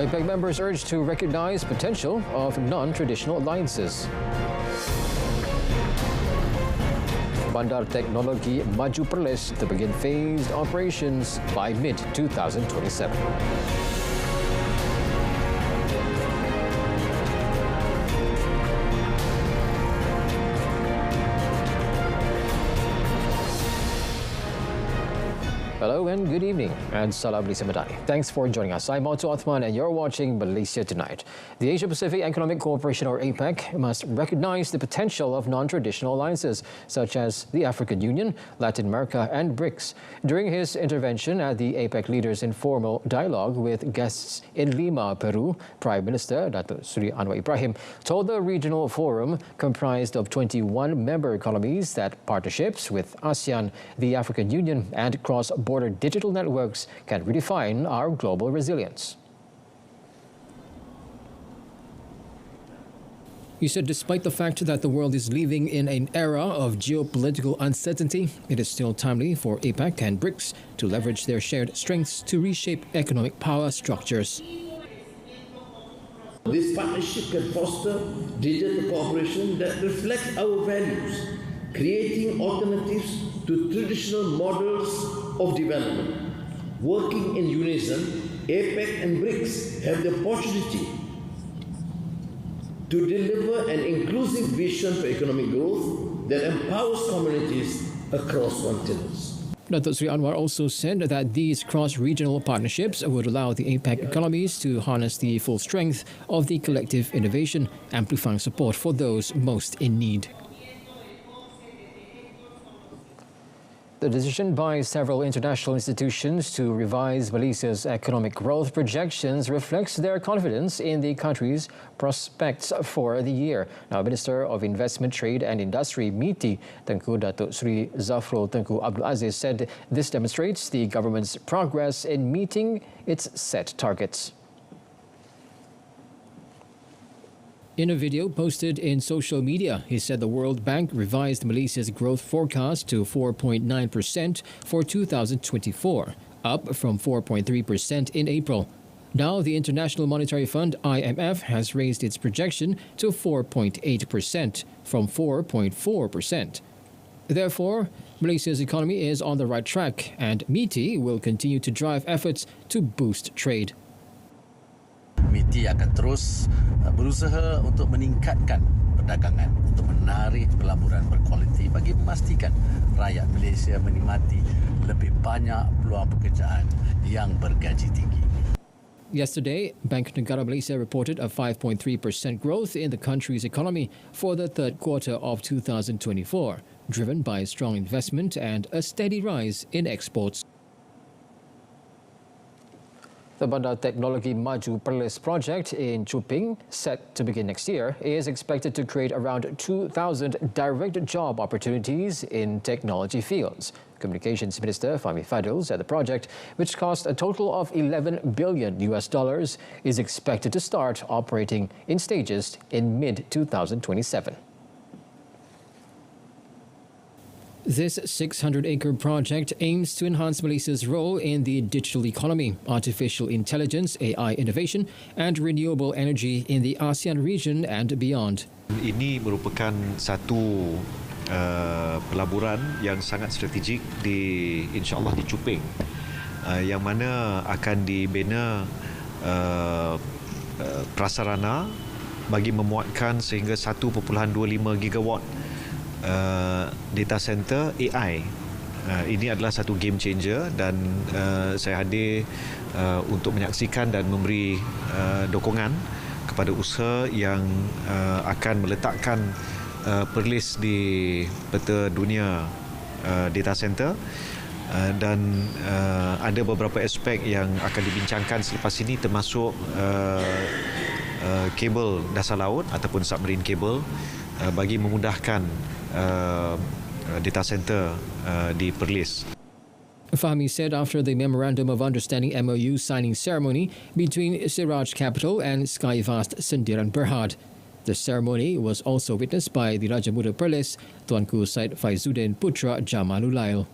APEC members urged to recognize potential of non-traditional alliances. Bandar Teknologi Maju Perlis to begin phased operations by mid-2027. Hello and good evening, and Salam Malaysia Madani. Thanks for joining us. I'm Otto Othman and you're watching Malaysia Tonight. The Asia-Pacific Economic Cooperation, or APEC, must recognize the potential of non-traditional alliances such as the African Union, Latin America and BRICS. During his intervention at the APEC leaders' informal dialogue with guests in Lima, Peru, Prime Minister Datuk Seri Anwar Ibrahim told the regional forum, comprised of 21 member economies, that partnerships with ASEAN, the African Union and cross-border digital networks can redefine our global resilience. He said despite the fact that the world is living in an era of geopolitical uncertainty, it is still timely for APEC and BRICS to leverage their shared strengths to reshape economic power structures. This partnership can foster digital cooperation that reflects our values, creating alternatives to traditional models of development. Working in unison, APEC and BRICS have the opportunity to deliver an inclusive vision for economic growth that empowers communities across continents. Datuk Seri Anwar also said that these cross-regional partnerships would allow the APEC economies to harness the full strength of the collective innovation, amplifying support for those most in need. The decision by several international institutions to revise Malaysia's economic growth projections reflects their confidence in the country's prospects for the year. Now, Minister of Investment, Trade and Industry, MITI, Tengku Datuk Seri Zafrul Tengku Abdul Aziz, said this demonstrates the government's progress in meeting its set targets. In a video posted in social media, he said the World Bank revised Malaysia's growth forecast to 4.9% for 2024, up from 4.3% in April. Now, the International Monetary Fund, IMF, has raised its projection to 4.8% from 4.4%. Therefore, Malaysia's economy is on the right track, and MITI will continue to drive efforts to boost trade. MITI akan terus berusaha untuk meningkatkan perdagangan, untuk menarik pelaburan berkualiti bagi memastikan rakyat Malaysia menikmati lebih banyak peluang pekerjaan yang bergaji tinggi. Yesterday, Bank Negara Malaysia reported a 5.3% growth in the country's economy for the third quarter of 2024, driven by strong investment and a steady rise in exports. The Bandar Teknologi Maju Perlis project in Chuping, set to begin next year, is expected to create around 2,000 direct job opportunities in technology fields. Communications Minister Fahmi Fadil said the project, which cost a total of $11 billion, is expected to start operating in stages in mid-2027. This 600-acre project aims to enhance Malaysia's role in the digital economy, artificial intelligence, AI innovation and renewable energy in the ASEAN region and beyond. Ini merupakan satu pelaburan yang sangat strategik insya-Allah di Chuping, yang mana akan dibina prasarana bagi memuatkan sehingga 1.25 gigawatt data center AI. Ini adalah satu game changer dan saya hadir untuk menyaksikan dan memberi dukungan kepada usaha yang akan meletakkan Perlis di peta dunia data center, dan ada beberapa aspek yang akan dibincangkan selepas ini, termasuk kabel dasar laut ataupun submarine cable bagi memudahkan data center di Perlis. Fahmi said after the Memorandum of Understanding MOU signing ceremony between Siraj Capital and Skyvast Sendirian Berhad. The ceremony was also witnessed by the Raja Muda Perlis, Tuanku Syed Faizuddin Putra Jamalulail.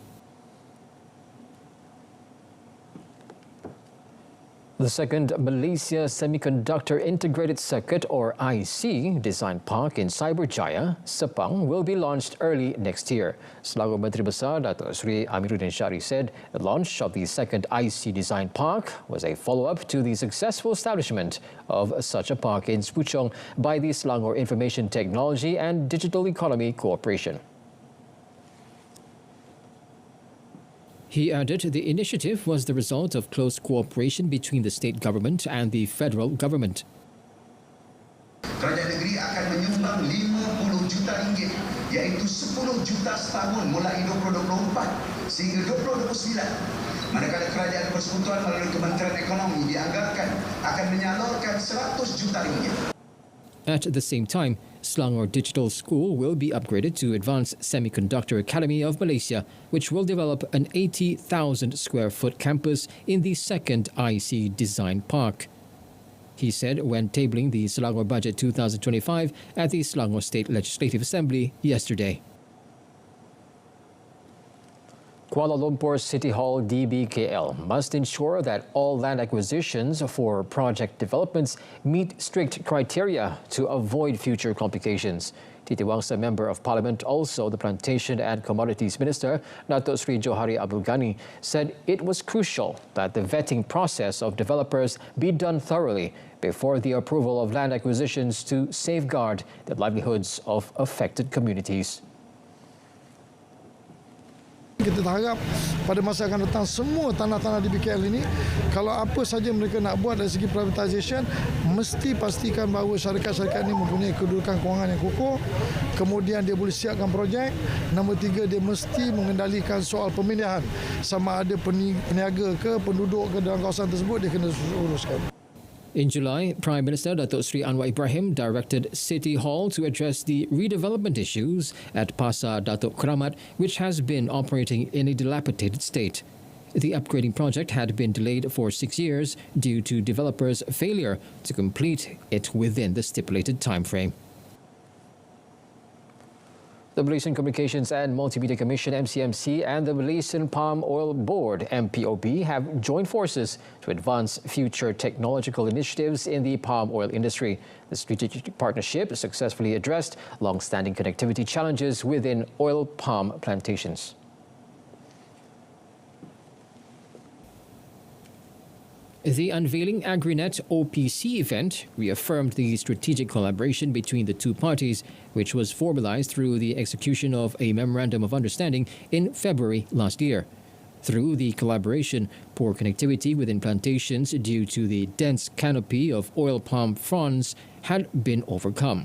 The second Malaysia Semiconductor Integrated Circuit or IC Design Park in Cyberjaya, Sepang will be launched early next year. Selangor Menteri Besar Datuk Seri Amiruddin Syari said the launch of the second IC Design Park was a follow-up to the successful establishment of such a park in Spuchong by the Selangor Information Technology and Digital Economy Corporation. He added the initiative was the result of close cooperation between the state government and the federal government. Kerajaan negeri akan menyumbang 50 juta ringgit, iaitu 10 juta setahun mulai 2024 sehingga 2029. Manakala kerajaan persekutuan melalui Kementerian Ekonomi dianggarkan akan menyalurkan 100 juta ringgit. At the same time, Selangor Digital School will be upgraded to Advanced Semiconductor Academy of Malaysia, which will develop an 80,000 square foot campus in the second IC Design Park. He said when tabling the Selangor Budget 2025 at the Selangor State Legislative Assembly yesterday. Kuala Lumpur City Hall DBKL must ensure that all land acquisitions for project developments meet strict criteria to avoid future complications. Titi Wangsa Member of Parliament, also the Plantation and Commodities Minister, Datuk Sri Johari Abdul Ghani, said it was crucial that the vetting process of developers be done thoroughly before the approval of land acquisitions to safeguard the livelihoods of affected communities. Kita harap pada masa akan datang semua tanah-tanah di BKL ini, kalau apa saja mereka nak buat dari segi privatisation, mesti pastikan bahawa syarikat-syarikat ini mempunyai kedudukan kewangan yang kukuh, kemudian dia boleh siapkan projek. Nombor 3, dia mesti mengendalikan soal pemilihan, sama ada peniaga ke penduduk ke dalam kawasan tersebut, dia kena uruskan. In July, Prime Minister Datuk Sri Anwar Ibrahim directed City Hall to address the redevelopment issues at Pasar Datuk Keramat, which has been operating in a dilapidated state. The upgrading project had been delayed for 6 years due to developers' failure to complete it within the stipulated timeframe. The Malaysian Communications and Multimedia Commission (MCMC) and the Malaysian Palm Oil Board (MPOB) have joined forces to advance future technological initiatives in the palm oil industry. The strategic partnership successfully addressed long-standing connectivity challenges within oil palm plantations. The Unveiling AgriNet OPC event reaffirmed the strategic collaboration between the two parties, which was formalized through the execution of a Memorandum of Understanding in February last year. Through the collaboration, poor connectivity within plantations due to the dense canopy of oil palm fronds had been overcome.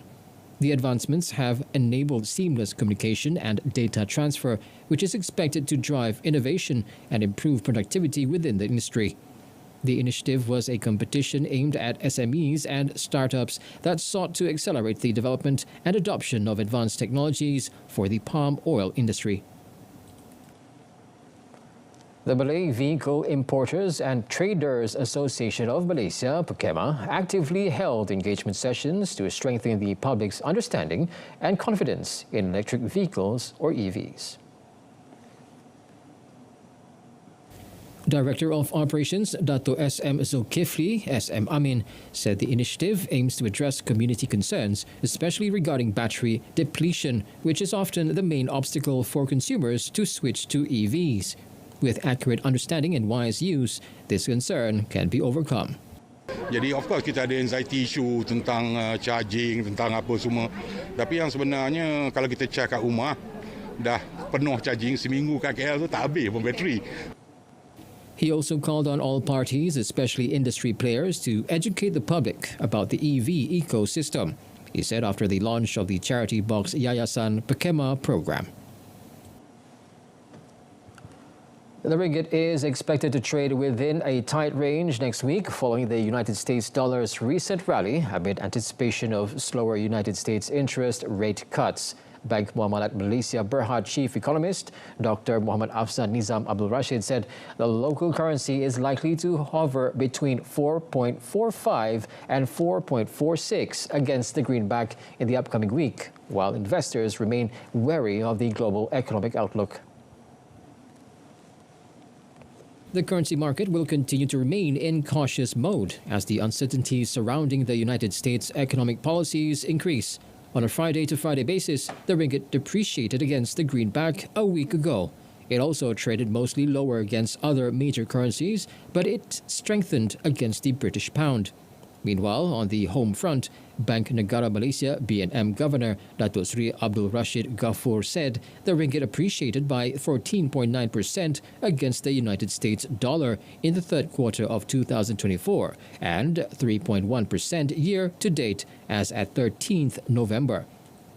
The advancements have enabled seamless communication and data transfer, which is expected to drive innovation and improve productivity within the industry. The initiative was a competition aimed at SMEs and startups that sought to accelerate the development and adoption of advanced technologies for the palm oil industry. The Malay Vehicle Importers and Traders Association of Malaysia, PERKEMA, actively held engagement sessions to strengthen the public's understanding and confidence in electric vehicles or EVs. Director of Operations Dato SM Zulkifli SM Amin said the initiative aims to address community concerns, especially regarding battery depletion, which is often the main obstacle for consumers to switch to EVs. With accurate understanding and wise use, this concern can be overcome. Jadi of course kita ada anxiety issue tentang charging, tentang apa semua. Tapi yang sebenarnya kalau kita check kat rumah, dah penuh charging seminggu kat KL tu tak habis pun bateri. He also called on all parties, especially industry players, to educate the public about the EV ecosystem. He said after the launch of the charity box Yayasan PERKEMA program. The ringgit is expected to trade within a tight range next week following the United States dollar's recent rally amid anticipation of slower United States interest rate cuts. Bank Muamalat Malaysia Berhad Chief Economist Dr. Muhammad Afzan Nizam Abdul Rashid said the local currency is likely to hover between 4.45 and 4.46 against the greenback in the upcoming week, while investors remain wary of the global economic outlook. the currency market will continue to remain in cautious mode as the uncertainties surrounding the United States' economic policies increase. On a Friday-to-Friday basis, the ringgit depreciated against the greenback a week ago. It also traded mostly lower against other major currencies, but it strengthened against the British pound. Meanwhile, on the home front, Bank Negara Malaysia BNM Governor Datuk Seri Abdul Rashid Ghaffur said the ringgit appreciated by 14.9% against the United States dollar in the third quarter of 2024 and 3.1% year to date as at 13th November.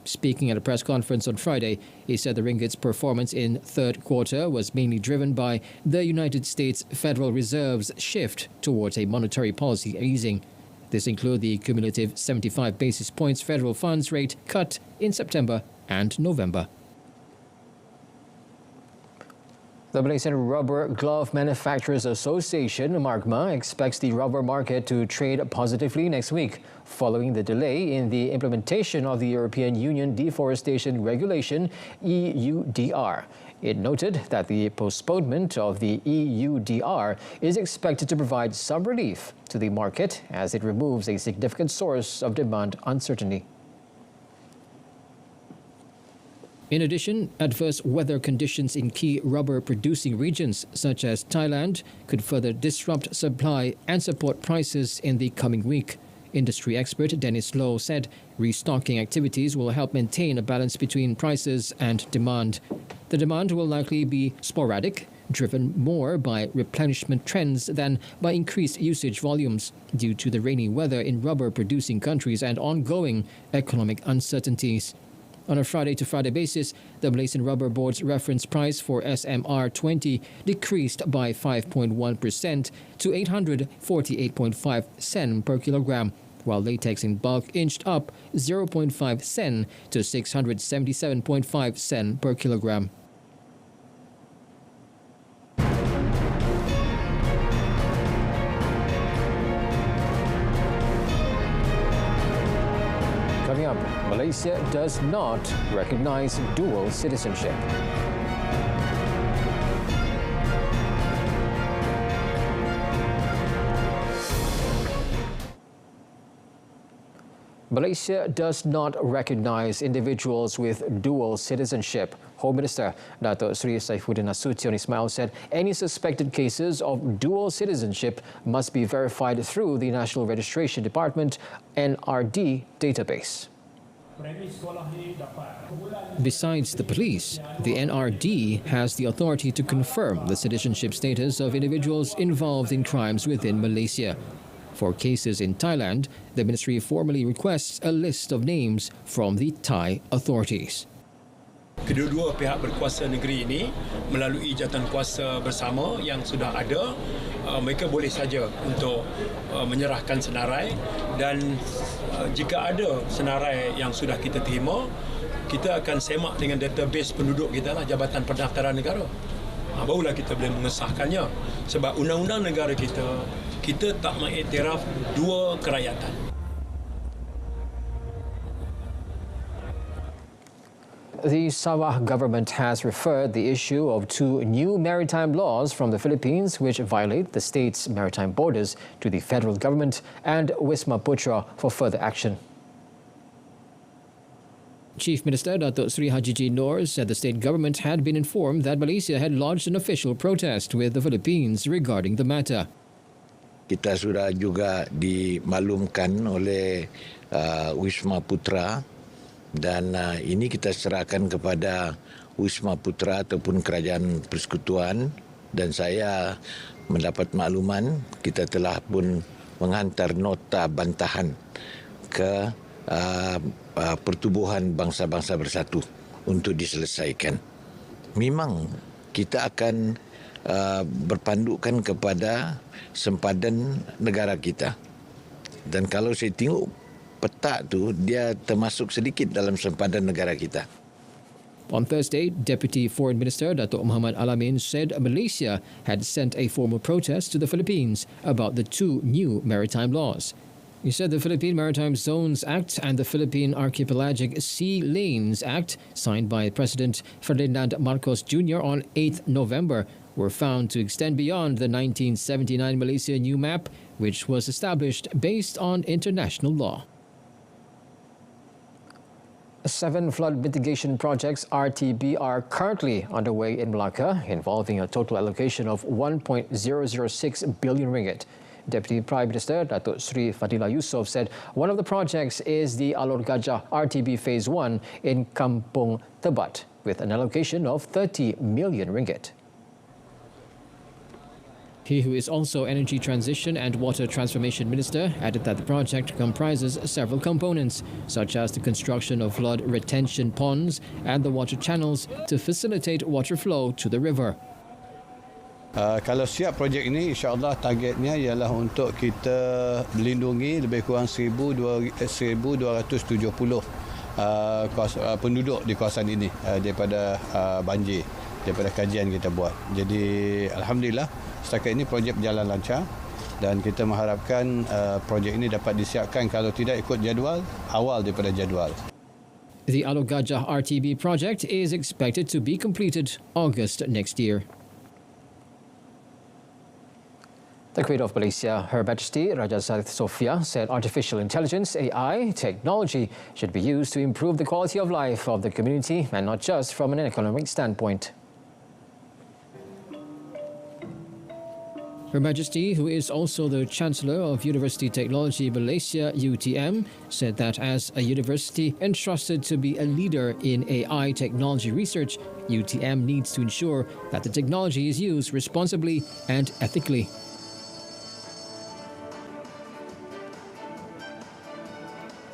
Speaking at a press conference on Friday, he said the ringgit's performance in third quarter was mainly driven by the United States Federal Reserve's shift towards a monetary policy easing. This includes the cumulative 75 basis points federal funds rate cut in September and November. The Malaysian Rubber Glove Manufacturers Association, MARGMA, expects the rubber market to trade positively next week, following the delay in the implementation of the European Union Deforestation Regulation, EUDR. It noted that the postponement of the EUDR is expected to provide some relief to the market as it removes a significant source of demand uncertainty. In addition, adverse weather conditions in key rubber-producing regions such as Thailand could further disrupt supply and support prices in the coming week. Industry expert Dennis Low said restocking activities will help maintain a balance between prices and demand. The demand will likely be sporadic, driven more by replenishment trends than by increased usage volumes due to the rainy weather in rubber-producing countries and ongoing economic uncertainties. On a Friday-to-Friday basis, the Malaysian Rubber Board's reference price for SMR 20 decreased by 5.1% to 848.5 sen per kilogram, while latex in bulk inched up 0.5 sen to 677.5 sen per kilogram. Coming up, Malaysia does not recognize dual citizenship. Malaysia does not recognize individuals with dual citizenship. Home Minister Datuk Seri Saifuddin Nasution Ismail said any suspected cases of dual citizenship must be verified through the National Registration Department NRD database. Besides the police, the NRD has the authority to confirm the citizenship status of individuals involved in crimes within Malaysia. For cases in Thailand, the ministry formally requests a list of names from the Thai authorities. Kedua-dua pihak berkuasa negeri ini melalui jawatan kuasa bersama yang sudah ada, mereka boleh saja untuk menyerahkan senarai, dan jika ada senarai yang sudah kita terima, kita akan semak dengan database penduduk kita lah, Jabatan Pendaftaran Negara. Barulah kita boleh mengesahkannya, sebab undang-undang negara kita tak mengiktiraf dua kerakyatan. The Sabah government has referred the issue of two new maritime laws from the Philippines which violate the state's maritime borders to the federal government and Wisma Putra for further action. Chief Minister Datuk Seri Haji Noor said the state government had been informed that Malaysia had lodged an official protest with the Philippines regarding the matter. Kita sudah juga dimaklumkan oleh Wisma Putra, dan ini kita serahkan kepada Wisma Putra ataupun Kerajaan Persekutuan, dan saya mendapat makluman kita telah pun menghantar nota bantahan ke Pertubuhan Bangsa-Bangsa Bersatu untuk diselesaikan. Memang kita akan berpandukan kepada sempadan negara kita. Dan kalau saya tengok peta tu, dia termasuk sedikit dalam sempadan negara kita. On Thursday, Deputy Foreign Minister Datuk Muhammad Alamin said Malaysia had sent a formal protest to the Philippines about the two new maritime laws. He said the Philippine Maritime Zones Act and the Philippine Archipelagic Sea Lanes Act, signed by President Ferdinand Marcos Jr. on 8th November, were found to extend beyond the 1979 Malaysia New Map, which was established based on international law. 7 flood mitigation projects RTB are currently underway in Melaka, involving a total allocation of 1.006 billion ringgit. Deputy Prime Minister Datuk Sri Fadila Yusof said one of the projects is the Alor Gajah RTB Phase 1 in Kampung Tebat, with an allocation of 30 million ringgit. He, who is also Energy Transition and Water Transformation Minister, added that the project comprises several components, such as the construction of flood retention ponds and the water channels to facilitate water flow to the river. Kalau siap projek ini, insya-Allah targetnya ialah untuk kita melindungi lebih kurang 1,270 penduduk di kawasan ini daripada banjir, daripada kajian kita buat. Jadi alhamdulillah setakat ini projek berjalan lancar dan kita mengharapkan projek ini dapat disiapkan kalau tidak ikut jadual, awal daripada jadual. The Alor Gajah RTB project is expected to be completed August next year. The Queen of Malaysia, Her Majesty Raja Said Sofia, said artificial intelligence AI technology should be used to improve the quality of life of the community and not just from an economic standpoint. Her Majesty, who is also the Chancellor of University Technology Malaysia UTM, said that as a university entrusted to be a leader in AI technology research, UTM needs to ensure that the technology is used responsibly and ethically.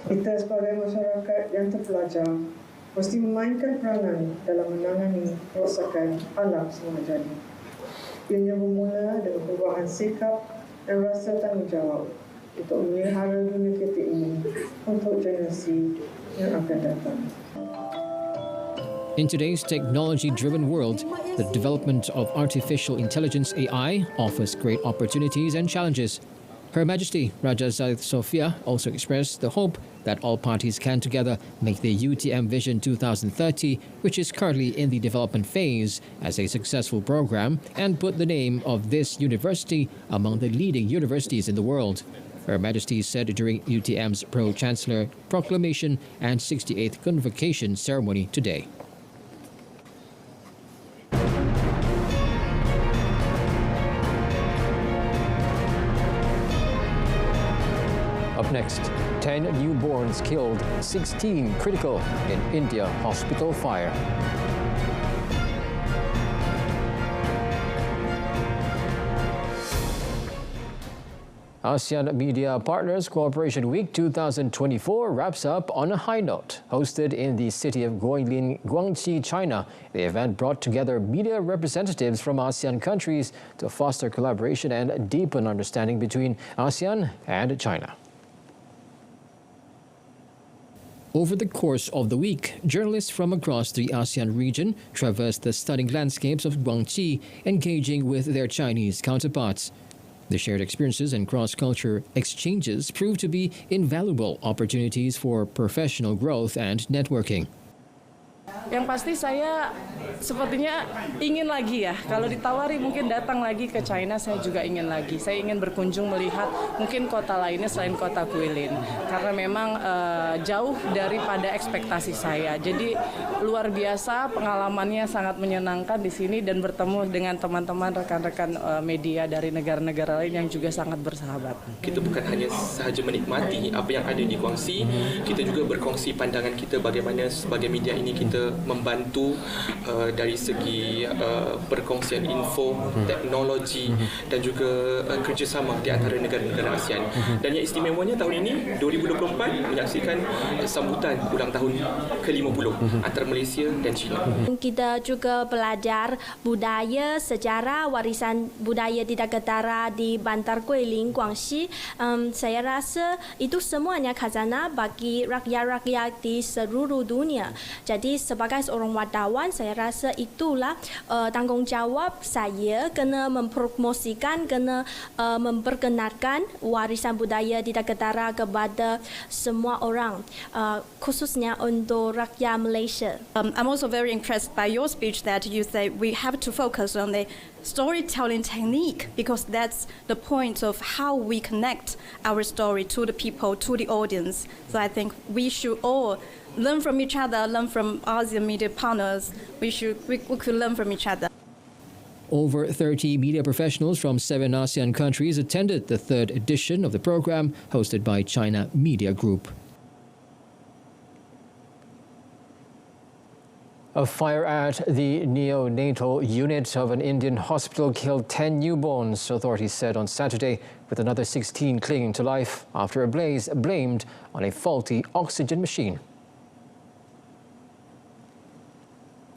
Kita sebagai masyarakat yang terpelajar mesti memainkan peranan dalam menangani kerosakan alam semula jadi. Ianya bermula dengan perubahan sikap dan rasa tanggungjawab untuk memelihara dunia kita ini untuk generasi yang akan datang. In today's technology-driven world, the development of artificial intelligence AI offers great opportunities and challenges. Her Majesty Raja Said Sofia also expressed the hope that all parties can together make the UTM Vision 2030, which is currently in the development phase, as a successful program and put the name of this university among the leading universities in the world. Her Majesty said during UTM's Pro-Chancellor Proclamation and 68th Convocation ceremony today. Up next, 10 newborns killed, 16 critical in India hospital fire. ASEAN Media Partners Cooperation Week 2024 wraps up on a high note. Hosted in the city of Guilin, Guangxi, China, the event brought together media representatives from ASEAN countries to foster collaboration and deepen understanding between ASEAN and China. Over the course of the week, journalists from across the ASEAN region traversed the stunning landscapes of Guangxi, engaging with their Chinese counterparts. The shared experiences and cross-culture exchanges proved to be invaluable opportunities for professional growth and networking. Yang pasti saya sepertinya ingin lagi ya. Kalau ditawari mungkin datang lagi ke China, saya juga ingin lagi. Saya ingin berkunjung melihat mungkin kota lainnya selain kota Guilin. Karena memang jauh daripada ekspektasi saya. Jadi luar biasa, pengalamannya sangat menyenangkan di sini dan bertemu dengan teman-teman rekan-rekan media dari negara-negara lain yang juga sangat bersahabat. Kita bukan hanya sahaja menikmati apa yang ada di Guangxi, kita juga berkongsi pandangan kita bagaimana sebagai media ini kita membantu dari segi perkongsian info, teknologi dan juga kerjasama di antara negara-negara ASEAN. Dan yang istimewanya tahun ini 2024 menyaksikan sambutan ulang tahun ke-50 antara Malaysia dan China. Kita juga belajar budaya, sejarah, warisan budaya di Dagedara di Bantar Guilin, Guangxi. Saya rasa itu semuanya khazanah bagi rakyat-rakyat di seluruh dunia. Jadi sebagai seorang wartawan, saya rasa itulah tanggungjawab saya, kena mempromosikan, kena memperkenalkan warisan budaya di negara kepada semua orang, khususnya untuk rakyat Malaysia. I'm also very impressed by your speech that you say we have to focus on the storytelling technique, because that's the point of how we connect our story to the people, to the audience. So I think we should all learn from each other, learn from ASEAN media partners. We could learn from each other. Over 30 media professionals from 7 ASEAN countries attended the third edition of the program hosted by China Media Group. A fire at the neonatal unit of an Indian hospital killed 10 newborns, authorities said on Saturday, with another 16 clinging to life after a blaze blamed on a faulty oxygen machine.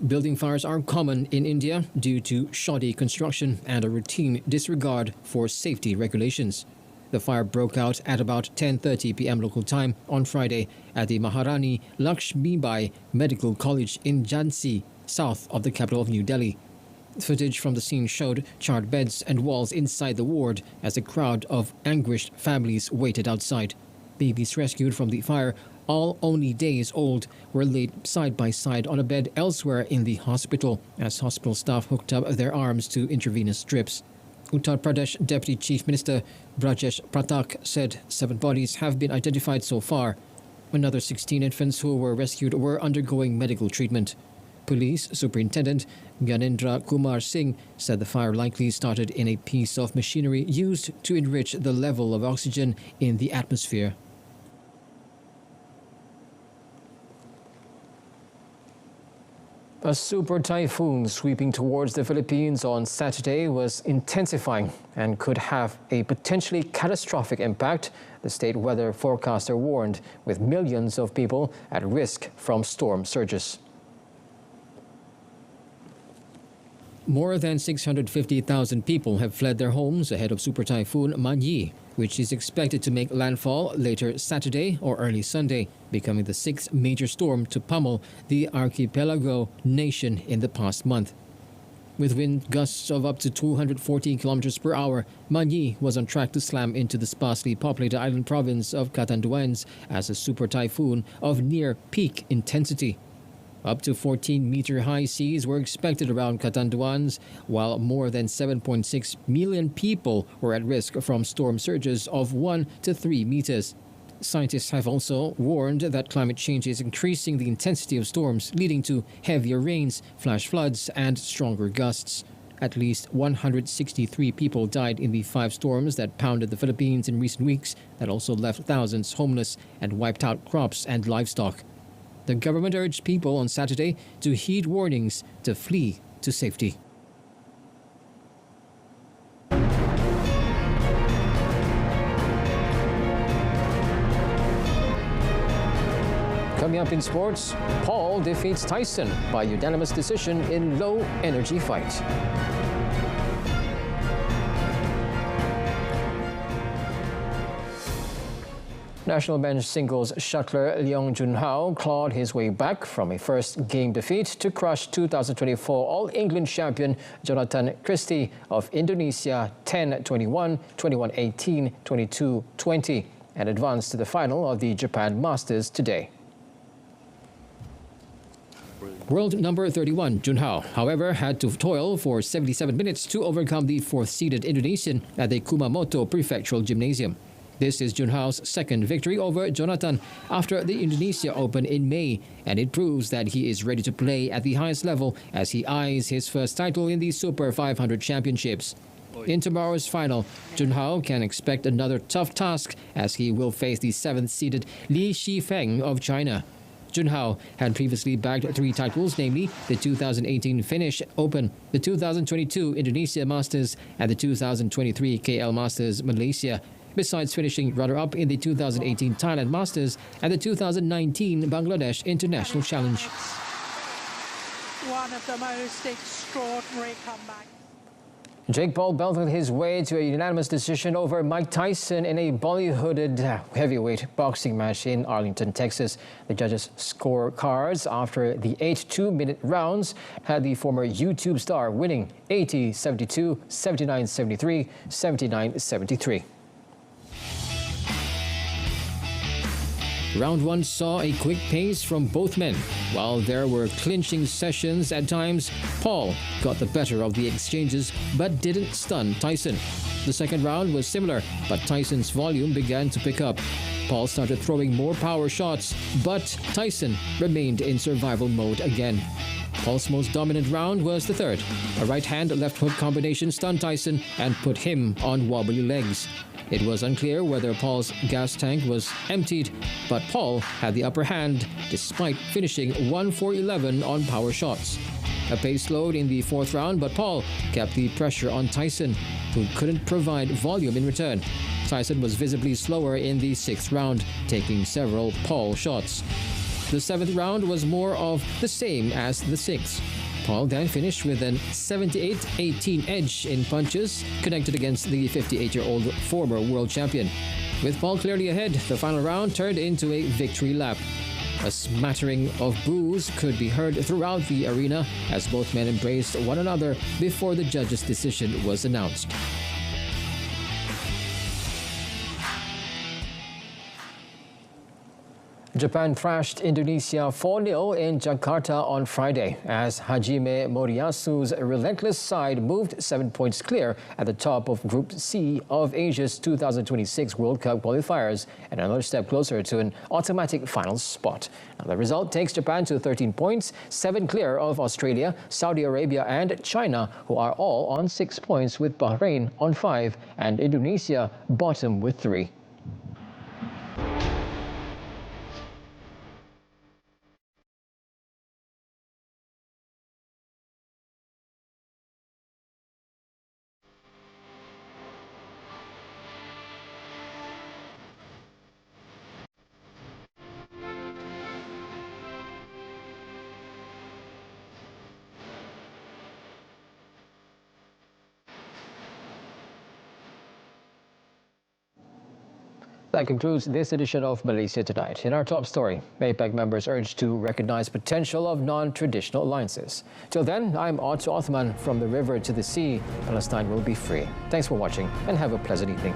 Building fires are common in India due to shoddy construction and a routine disregard for safety regulations. The fire broke out at about 10:30 p.m. local time on Friday at the Maharani Lakshmibai Medical College in Jhansi, south of the capital of New Delhi. Footage from the scene showed charred beds and walls inside the ward as a crowd of anguished families waited outside. Babies rescued from the fire, all only days old, were laid side by side on a bed elsewhere in the hospital as hospital staff hooked up their arms to intravenous strips. Uttar Pradesh Deputy Chief Minister Brajesh Pratak said 7 bodies have been identified so far. Another 16 infants who were rescued were undergoing medical treatment. Police Superintendent Gyanendra Kumar Singh said the fire likely started in a piece of machinery used to enrich the level of oxygen in the atmosphere. A super typhoon sweeping towards the Philippines on Saturday was intensifying and could have a potentially catastrophic impact, the state weather forecaster warned, with millions of people at risk from storm surges. More than 650,000 people have fled their homes ahead of Super Typhoon Manyi, which is expected to make landfall later Saturday or early Sunday, becoming the 6th major storm to pummel the archipelago nation in the past month. With wind gusts of up to 240 kilometers per hour, Manyi was on track to slam into the sparsely populated island province of Catanduanes as a super typhoon of near peak intensity. Up to 14-meter high seas were expected around Catanduanes, while more than 7.6 million people were at risk from storm surges of 1 to 3 meters. Scientists have also warned that climate change is increasing the intensity of storms, leading to heavier rains, flash floods, and stronger gusts. At least 163 people died in the 5 storms that pounded the Philippines in recent weeks, that also left thousands homeless and wiped out crops and livestock. The government urged people on Saturday to heed warnings to flee to safety. Coming up in sports, Paul defeats Tyson by unanimous decision in low-energy fight. National bench singles shuttler Leong Junhao clawed his way back from a first-game defeat to crush 2024 All-England champion Jonathan Christie of Indonesia 10-21, 21-18, 22-20 and advanced to the final of the Japan Masters today. World number 31, Junhao, however, had to toil for 77 minutes to overcome the 4th-seeded Indonesian at the Kumamoto Prefectural Gymnasium. This is Junhao's second victory over Jonathan after the Indonesia Open in May, and it proves that he is ready to play at the highest level as he eyes his first title in the Super 500 Championships. In tomorrow's final, Junhao can expect another tough task as he will face the 7th-seeded Li Shifeng of China. Junhao had previously bagged 3 titles, namely the 2018 Finnish Open, the 2022 Indonesia Masters, and the 2023 KL Masters Malaysia, besides finishing runner-up in the 2018 Thailand Masters and the 2019 Bangladesh International Challenge. One of the most extraordinary comebacks. Jake Paul belted his way to a unanimous decision over Mike Tyson in a Bollywooded heavyweight boxing match in Arlington, Texas. The judges' scorecards after the 8 two-minute rounds had the former YouTube star winning 80-72, 79-73, 79-73. Round 1 saw a quick pace from both men. While there were clinching sessions at times, Paul got the better of the exchanges but didn't stun Tyson. The second round was similar, but Tyson's volume began to pick up. Paul started throwing more power shots, but Tyson remained in survival mode again. Paul's most dominant round was the third. A right-hand left hook combination stunned Tyson and put him on wobbly legs. It was unclear whether Paul's gas tank was emptied, but Paul had the upper hand despite finishing 1-for-11 on power shots. A pace slowed in the fourth round, but Paul kept the pressure on Tyson, who couldn't provide volume in return. Tyson was visibly slower in the sixth round, taking several Paul shots. The seventh round was more of the same as the sixth. Paul then finished with an 78-18 edge in punches, connected against the 58-year-old former world champion. With Paul clearly ahead, the final round turned into a victory lap. A smattering of boos could be heard throughout the arena as both men embraced one another before the judge's decision was announced. Japan thrashed Indonesia 4-0 in Jakarta on Friday as Hajime Moriyasu's relentless side moved 7 points clear at the top of Group C of Asia's 2026 World Cup qualifiers and another step closer to an automatic final spot. Now, the result takes Japan to 13 points, 7 clear of Australia, Saudi Arabia and China, who are all on 6 points with Bahrain on 5 and Indonesia bottom with 3. That concludes this edition of Malaysia Tonight. In our top story, APEC members urged to recognize potential of non-traditional alliances. Till then, I'm Otto Othman. From the river to the sea, Palestine will be free. Thanks for watching and have a pleasant evening.